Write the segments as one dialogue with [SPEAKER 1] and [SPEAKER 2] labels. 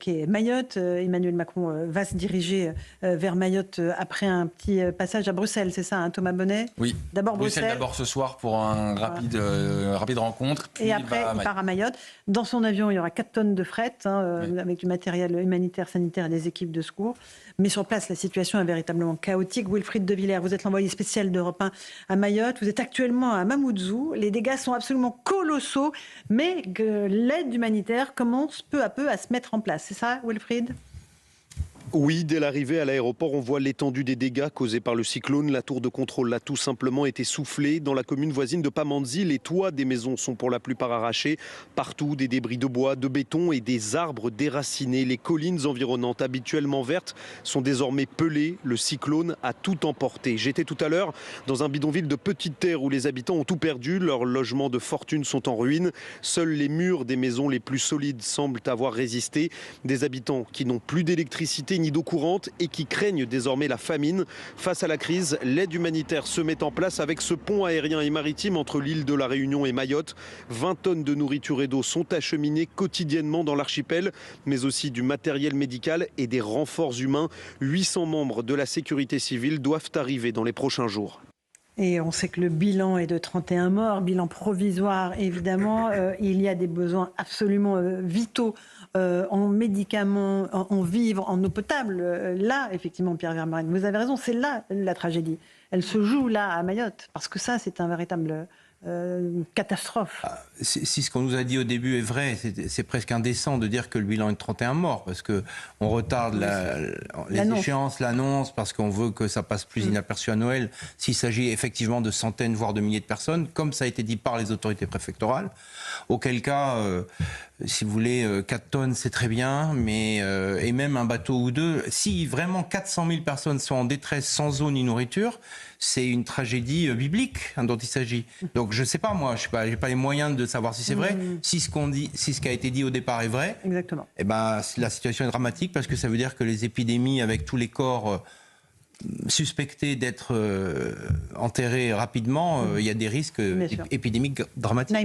[SPEAKER 1] qui est Mayotte. Emmanuel Macron va se diriger vers Mayotte après un petit passage à Bruxelles, c'est ça, hein, Thomas Bonnet?
[SPEAKER 2] Oui.
[SPEAKER 1] D'abord Bruxelles.
[SPEAKER 2] D'abord ce soir pour un rapide rencontre. Puis
[SPEAKER 1] et après, il part à Mayotte. Dans son avion, il y aura 4 tonnes de fret, oui, avec du matériel humanitaire, sanitaire et des équipes de secours. Mais sur place, la situation est véritablement chaotique. Wilfried de Villers, vous êtes l'envoyé spécial d'Europe 1 à Mayotte. Vous êtes actuellement à Mamoudzou. Les dégâts sont absolument colossaux, mais l'aide humanitaire commence peu à peu à se mettre en place. C'est ça, Wilfried?
[SPEAKER 3] Oui, dès l'arrivée à l'aéroport, on voit l'étendue des dégâts causés par le cyclone. La tour de contrôle a tout simplement été soufflée. Dans la commune voisine de Pamandzi, les toits des maisons sont pour la plupart arrachés. Partout, des débris de bois, de béton et des arbres déracinés. Les collines environnantes, habituellement vertes, sont désormais pelées. Le cyclone a tout emporté. J'étais tout à l'heure dans un bidonville de Petite Terre où les habitants ont tout perdu. Leurs logements de fortune sont en ruine. Seuls les murs des maisons les plus solides semblent avoir résisté. Des habitants qui n'ont plus d'électricité ni d'eau courante et qui craignent désormais la famine. Face à la crise, l'aide humanitaire se met en place avec ce pont aérien et maritime entre l'île de la Réunion et Mayotte. 20 tonnes de nourriture et d'eau sont acheminées quotidiennement dans l'archipel, mais aussi du matériel médical et des renforts humains. 800 membres de la sécurité civile doivent arriver dans les prochains jours.
[SPEAKER 1] Et on sait que le bilan est de 31 morts, bilan provisoire évidemment. Il y a des besoins absolument vitaux en médicaments, en vivres, en eau potable. Là, effectivement, Pierre Vermeuren, vous avez raison, c'est là la tragédie. Elle se joue là à Mayotte, parce que ça, c'est un véritable catastrophe.
[SPEAKER 4] Si ce qu'on nous a dit au début est vrai, c'est presque indécent de dire que le bilan est de 31 morts, parce qu'on retarde les échéances, l'annonce, parce qu'on veut que ça passe plus inaperçu à Noël, s'il s'agit effectivement de centaines, voire de milliers de personnes, comme ça a été dit par les autorités préfectorales. Auquel cas, si vous voulez, 4 tonnes, c'est très bien, mais et même un bateau ou deux, si vraiment 400 000 personnes sont en détresse sans eau ni nourriture, c'est une tragédie biblique dont il s'agit. Donc je ne sais pas, moi, je n'ai pas les moyens de savoir si c'est vrai. Si ce qui a été dit au départ est vrai,
[SPEAKER 1] exactement.
[SPEAKER 4] Eh ben, la situation est dramatique parce que ça veut dire que les épidémies, avec tous les corps suspectés d'être enterrés rapidement, il y a des risques épidémiques dramatiques.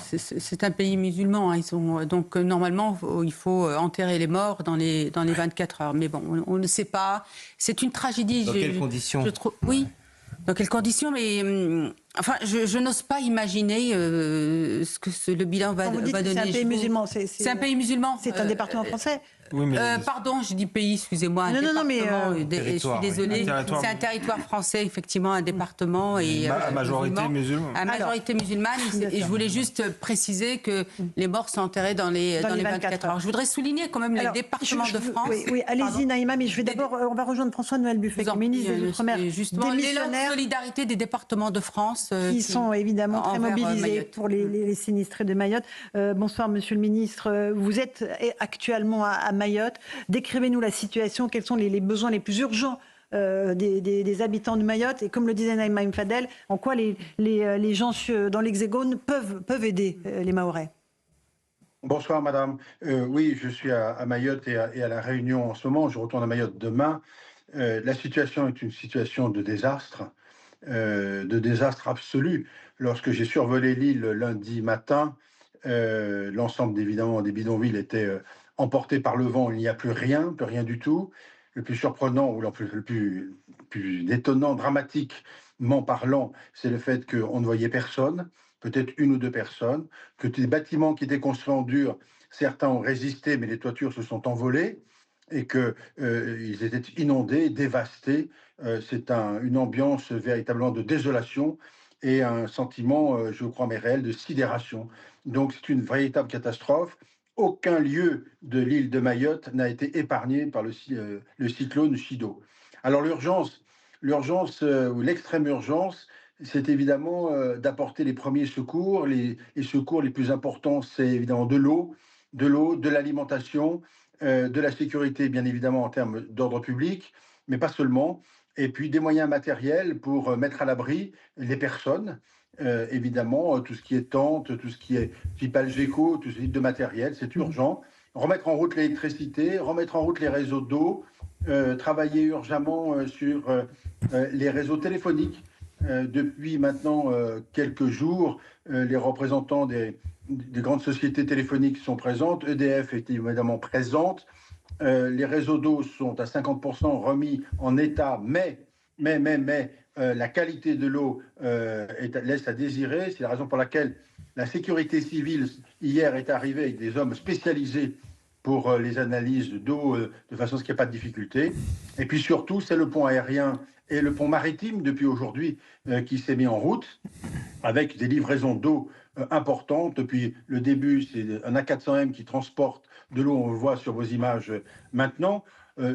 [SPEAKER 5] C'est un pays musulman. Hein. Donc normalement, il faut enterrer les morts dans les 24 heures. Mais bon, on ne sait pas. C'est une tragédie.
[SPEAKER 4] Dans quelles conditions ?
[SPEAKER 5] Oui. Dans quelles conditions? Mais enfin, je n'ose pas imaginer ce que le bilan va donner.
[SPEAKER 1] C'est un pays musulman.
[SPEAKER 5] C'est un pays musulman.
[SPEAKER 1] C'est un département français.
[SPEAKER 4] Oui, mais
[SPEAKER 5] pardon, je dis pays, excusez-moi. Je suis désolée. C'est un territoire français, effectivement, un département et
[SPEAKER 6] à majorité musulmane.
[SPEAKER 5] À majorité musulmane. Et je voulais juste préciser que les morts sont enterrés dans les 24 heures. Je voudrais souligner quand même les départements de France.
[SPEAKER 1] Oui, allez-y, Naïma, mais je vais d'abord, on va rejoindre François-Noël Buffet, ministre des Outre-mer.
[SPEAKER 5] Justement, l'élan de solidarité des départements de France.
[SPEAKER 1] Qui sont évidemment très mobilisés pour les sinistrés de Mayotte. Bonsoir, monsieur le ministre. Vous êtes actuellement à Mayotte. Décrivez-nous la situation. Quels sont les besoins les plus urgents des habitants de Mayotte? Et comme le disait Naïma Mfadel, en quoi les gens dans l'Hexagone peuvent aider les Mahorais?
[SPEAKER 7] Bonsoir, madame. Oui, je suis à Mayotte et à La Réunion en ce moment. Je retourne à Mayotte demain. La situation est une situation de désastre absolu. Lorsque j'ai survolé l'île lundi matin, l'ensemble évidemment des bidonvilles était emporté par le vent. Il n'y a plus rien du tout. Le plus surprenant ou le plus étonnant, dramatiquement parlant, c'est le fait qu'on ne voyait personne, peut-être une ou deux personnes, que des bâtiments qui étaient construits en dur, certains ont résisté, mais les toitures se sont envolées et qu'ils étaient inondés, dévastés. C'est une ambiance véritablement de désolation et un sentiment, je crois, mais réel, de sidération. Donc c'est une véritable catastrophe. Aucun lieu de l'île de Mayotte n'a été épargné par le cyclone Chido. Alors l'urgence ou l'extrême urgence, c'est évidemment d'apporter les premiers secours. Les secours les plus importants, c'est évidemment de l'eau, de l'alimentation, de la sécurité, bien évidemment, en termes d'ordre public, mais pas seulement. Et puis des moyens matériels pour mettre à l'abri les personnes. Évidemment, tout ce qui est tente, tout ce qui est type Algeco, tout ce type de matériel, c'est urgent. Remettre en route l'électricité, remettre en route les réseaux d'eau, travailler urgemment sur les réseaux téléphoniques. Depuis maintenant quelques jours, les représentants des des grandes sociétés téléphoniques sont présentes. EDF est évidemment présente. Les réseaux d'eau sont à 50% remis en état, mais la qualité de l'eau laisse à désirer. C'est la raison pour laquelle la sécurité civile, hier, est arrivée avec des hommes spécialisés pour les analyses d'eau, de façon à ce qu'il n'y ait pas de difficulté. Et puis surtout, c'est le pont aérien et le pont maritime, depuis aujourd'hui, qui s'est mis en route, avec des livraisons d'eau importantes. Depuis le début, c'est un A400M qui transporte de l'eau, on le voit sur vos images maintenant.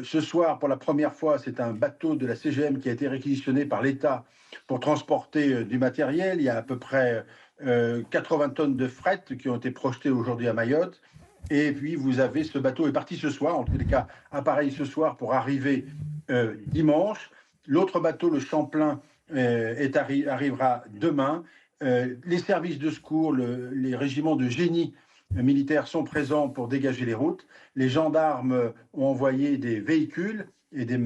[SPEAKER 7] Ce soir, pour la première fois, c'est un bateau de la CGM qui a été réquisitionné par l'État pour transporter du matériel. Il y a à peu près 80 tonnes de fret qui ont été projetées aujourd'hui à Mayotte. Et puis, vous avez ce bateau est parti ce soir, en tous les cas, appareil ce soir pour arriver dimanche. L'autre bateau, le Champlain, arrivera demain. Les services de secours, les régiments de génie militaires sont présents pour dégager les routes. Les gendarmes ont envoyé des véhicules et des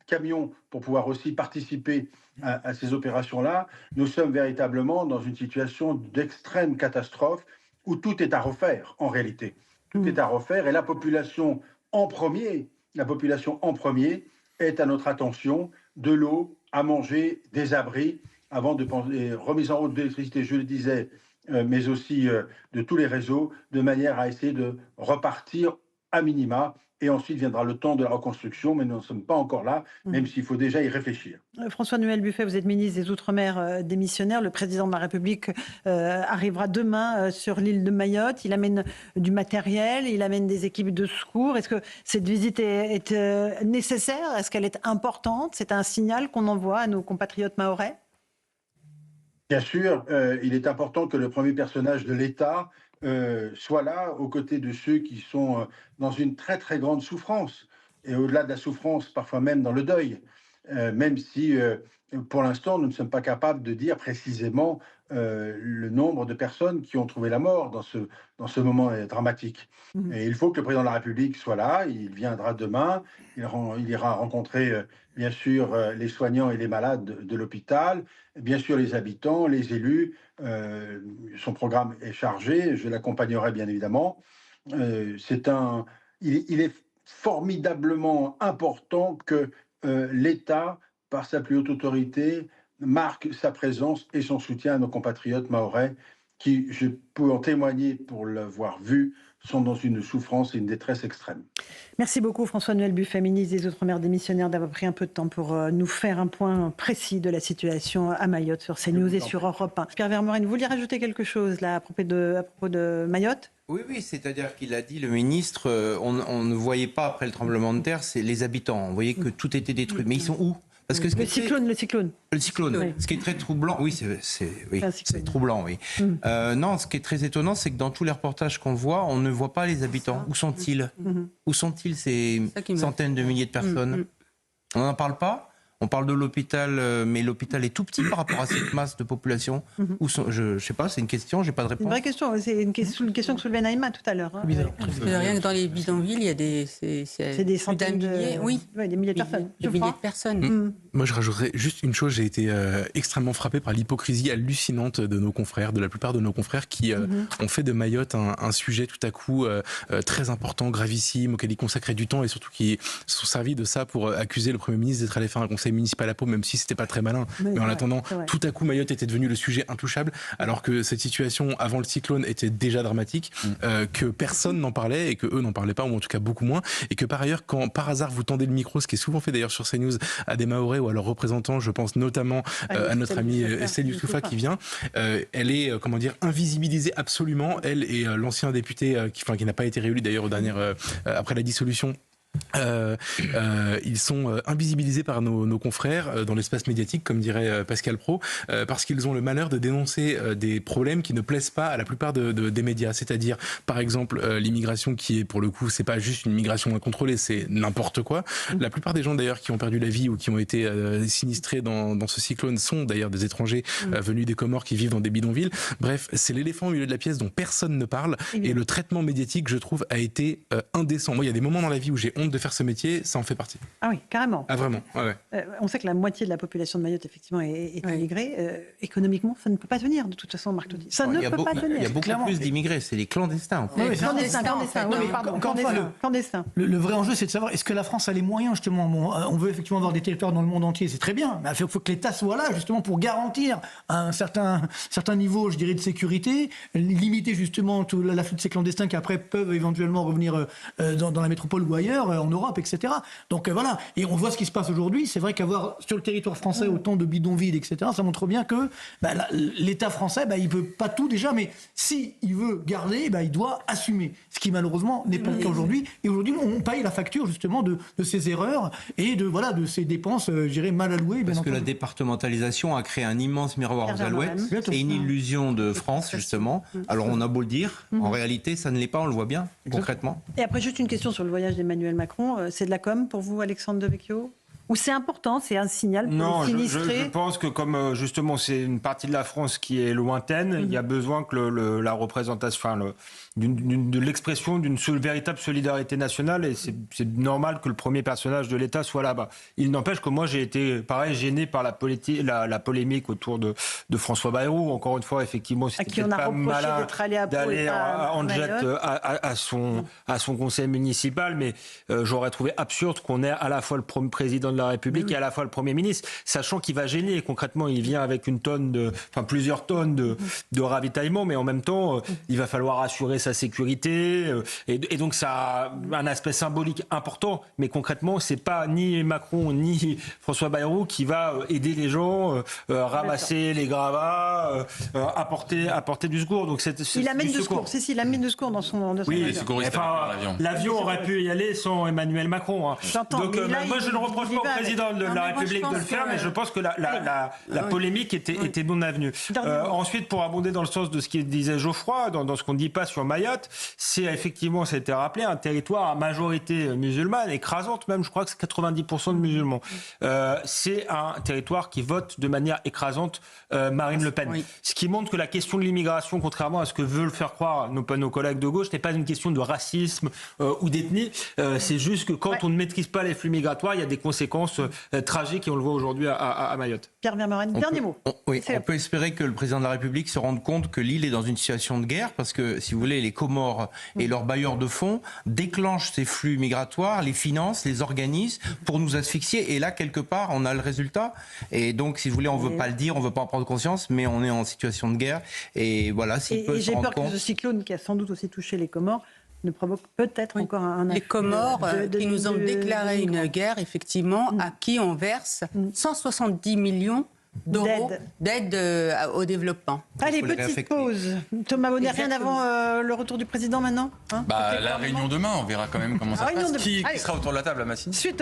[SPEAKER 7] camions pour pouvoir aussi participer à ces opérations-là. Nous sommes véritablement dans une situation d'extrême catastrophe où tout est à refaire en réalité. Tout est à refaire et la population en premier est à notre attention. De l'eau, à manger, des abris, avant de penser remise en route de l'électricité, je le disais, mais aussi de tous les réseaux, de manière à essayer de repartir à minima. Et ensuite viendra le temps de la reconstruction, mais nous n'en sommes pas encore là, même s'il faut déjà y réfléchir.
[SPEAKER 1] François-Noël Buffet, vous êtes ministre des Outre-mer démissionnaire. Le président de la République arrivera demain sur l'île de Mayotte. Il amène du matériel, il amène des équipes de secours. Est-ce que cette visite est nécessaire? Est-ce qu'elle est importante? C'est un signal qu'on envoie à nos compatriotes mahorais?
[SPEAKER 7] Bien sûr, il est important que le premier personnage de l'État soit là, aux côtés de ceux qui sont dans une très très grande souffrance, et au-delà de la souffrance, parfois même dans le deuil, même si pour l'instant nous ne sommes pas capables de dire précisément le nombre de personnes qui ont trouvé la mort dans ce moment dramatique. Et il faut que le président de la République soit là, il viendra demain, il ira rencontrer bien sûr les soignants et les malades de l'hôpital, bien sûr les habitants, les élus. Son programme est chargé, je l'accompagnerai bien évidemment. Il est formidablement important que l'État, par sa plus haute autorité, marque sa présence et son soutien à nos compatriotes mahorais qui, je peux en témoigner pour l'avoir vu, sont dans une souffrance et une détresse extrême.
[SPEAKER 1] Merci beaucoup François-Noël Buffet, ministre des Outre-mer démissionnaire, d'avoir pris un peu de temps pour nous faire un point précis de la situation à Mayotte sur CNews et sur Europe 1. Pierre Vermeuren, vous vouliez rajouter quelque chose là, à propos de Mayotte ?
[SPEAKER 4] Oui, c'est-à-dire qu'il a dit, le ministre, on ne voyait pas après le tremblement de terre, c'est les habitants. On voyait que tout était détruit. Mais ils sont où? Parce que
[SPEAKER 1] le cyclone.
[SPEAKER 4] Le cyclone. Oui. Ce qui est très troublant, oui, c'est troublant, oui. Non, ce qui est très étonnant, c'est que dans tous les reportages qu'on voit, on ne voit pas les habitants. Où sont-ils? Où sont-ils ces centaines de milliers de personnes? On n'en parle pas. On parle de l'hôpital, mais l'hôpital est tout petit par rapport à cette masse de population. Je ne sais pas, c'est une question, j'ai pas de réponse.
[SPEAKER 1] Une vraie question, c'est une question que soulevait Naïma tout à l'heure. Hein.
[SPEAKER 5] Rien que dans les bidonvilles, il y a des
[SPEAKER 1] centaines de milliers, des milliers de personnes.
[SPEAKER 5] Des milliers de personnes.
[SPEAKER 6] Moi, je rajouterais juste une chose. J'ai été extrêmement frappé par l'hypocrisie hallucinante de nos confrères, de la plupart de nos confrères qui ont fait de Mayotte un sujet tout à coup très important, gravissime, auquel ils consacraient du temps et surtout qui se sont servis de ça pour accuser le Premier ministre d'être allé faire un conseil municipal à Pau, même si c'était pas très malin. Mais en attendant, tout à coup, Mayotte était devenu le sujet intouchable, alors que cette situation avant le cyclone était déjà dramatique, que personne n'en parlait et que eux n'en parlaient pas, ou en tout cas beaucoup moins, et que par ailleurs, quand par hasard vous tendez le micro, ce qui est souvent fait d'ailleurs sur CNews, à des Mahorais ou à leurs représentants, je pense notamment à notre amie Estelle Youssoufa qui vient, elle est, invisibilisée absolument, elle et l'ancien député qui n'a pas été réélu d'ailleurs après la dissolution. Ils sont invisibilisés par nos confrères dans l'espace médiatique, comme dirait Pascal Praud, parce qu'ils ont le malheur de dénoncer des problèmes qui ne plaisent pas à la plupart des médias. C'est-à-dire, par exemple, l'immigration qui est, pour le coup, c'est pas juste une migration incontrôlée, c'est n'importe quoi. La plupart des gens, d'ailleurs, qui ont perdu la vie ou qui ont été sinistrés dans ce cyclone sont d'ailleurs des étrangers venus des Comores qui vivent dans des bidonvilles. Bref, c'est l'éléphant au milieu de la pièce dont personne ne parle. Et le traitement médiatique, je trouve, a été indécent. Moi, il y a des moments dans la vie où j'ai honte honte de faire ce métier, ça en fait partie.
[SPEAKER 1] Ah oui, carrément.
[SPEAKER 6] Ah vraiment, ouais.
[SPEAKER 1] On sait que la moitié de la population de Mayotte, effectivement, est immigrée. Économiquement, ça ne peut pas tenir, de toute façon, Marc Taudy. Ça ne peut pas tenir.
[SPEAKER 4] Il y a beaucoup plus d'immigrés, c'est les clandestins. En fait.
[SPEAKER 1] Clandestins.
[SPEAKER 8] Le vrai enjeu, c'est de savoir est-ce que la France a les moyens, justement. Bon, on veut effectivement avoir des territoires dans le monde entier, c'est très bien, mais il faut que l'État soit là, justement, pour garantir un certain niveau, je dirais, de sécurité, limiter justement tout l'afflux de ces clandestins qui après peuvent éventuellement revenir dans la métropole ou ailleurs, en Europe, etc. Donc voilà, et on voit ce qui se passe aujourd'hui. C'est vrai qu'avoir sur le territoire français autant de bidonvilles, etc., ça montre bien que l'État français, il ne peut pas tout déjà, mais si il veut garder, il doit assumer, ce qui malheureusement n'est pas le cas aujourd'hui. Et aujourd'hui, on paye la facture justement de ces erreurs et de ces dépenses, je dirais, mal allouées.
[SPEAKER 4] Parce que la départementalisation a créé un immense miroir aux Alouettes et une illusion de France, justement. Alors on a beau le dire, en réalité, ça ne l'est pas, on le voit bien, concrètement.
[SPEAKER 1] Et après, juste une question sur le voyage d'Emmanuel Macron. C'est de la com pour vous, Alexandre Devecchio ? Ou c'est important, c'est un signal pour les sinistrés?
[SPEAKER 9] Je pense que comme justement c'est une partie de la France qui est lointaine, il y a besoin que la représentation, de l'expression d'une véritable solidarité nationale, et c'est normal que le premier personnage de l'État soit là-bas. Il n'empêche que moi j'ai été pareil gêné par la polémique autour de François Bayrou. Encore une fois, effectivement, c'était pas malin d'aller en jet à son conseil municipal, mais j'aurais trouvé absurde qu'on ait à la fois le président de la République et à la fois le Premier ministre, sachant qu'il va gêner. Concrètement, il vient avec plusieurs tonnes de ravitaillement, mais en même temps, il va falloir assurer sa sécurité, et donc ça a un aspect symbolique important, mais concrètement, c'est pas ni Macron ni François Bayrou qui va aider les gens, ramasser les gravats, apporter du secours. Donc
[SPEAKER 1] il amène du secours. Il amène du secours dans son avion.
[SPEAKER 9] L'avion aurait pu y aller sans Emmanuel Macron.
[SPEAKER 1] J'entends.
[SPEAKER 9] Donc moi, je ne reproche pas au président de la République de le faire, mais je pense que la polémique était non avenue. Ensuite, pour abonder dans le sens de ce qu'il disait Geoffroy, dans ce qu'on ne dit pas sur Mayotte, c'est effectivement, ça a été rappelé, un territoire à majorité musulmane, écrasante même, je crois que c'est 90% de musulmans. C'est un territoire qui vote de manière écrasante Marine Le Pen. Oui. Ce qui montre que la question de l'immigration, contrairement à ce que veulent faire croire nos collègues de gauche, n'est pas une question de racisme ou d'ethnie. C'est juste que quand on ne maîtrise pas les flux migratoires, il y a des conséquences tragiques, et on le voit aujourd'hui à Mayotte.
[SPEAKER 1] Pierre Vermeuren, dernier mot.
[SPEAKER 4] On peut espérer que le président de la République se rende compte que l'île est dans une situation de guerre, parce que, si vous voulez, les Comores et leurs bailleurs de fonds déclenchent ces flux migratoires, les financent, les organisent pour nous asphyxier. Et là, quelque part, on a le résultat. Et donc, si vous voulez, on ne veut pas le dire, on ne veut pas en prendre conscience, mais on est en situation de guerre. Et voilà, s'il peut se rendre compte...
[SPEAKER 1] J'ai peur que ce cyclone, qui a sans doute aussi touché les Comores, ne provoque peut-être encore un...
[SPEAKER 5] Les Comores qui nous ont déclaré une guerre, effectivement, à qui on verse 170 millions d'euros d'aide au développement.
[SPEAKER 1] Allez, petite pause. Thomas Bonnet, rien avant le retour du président maintenant,
[SPEAKER 2] la réunion demain, on verra quand même comment ça se passe. Qui sera autour de la table à Massy?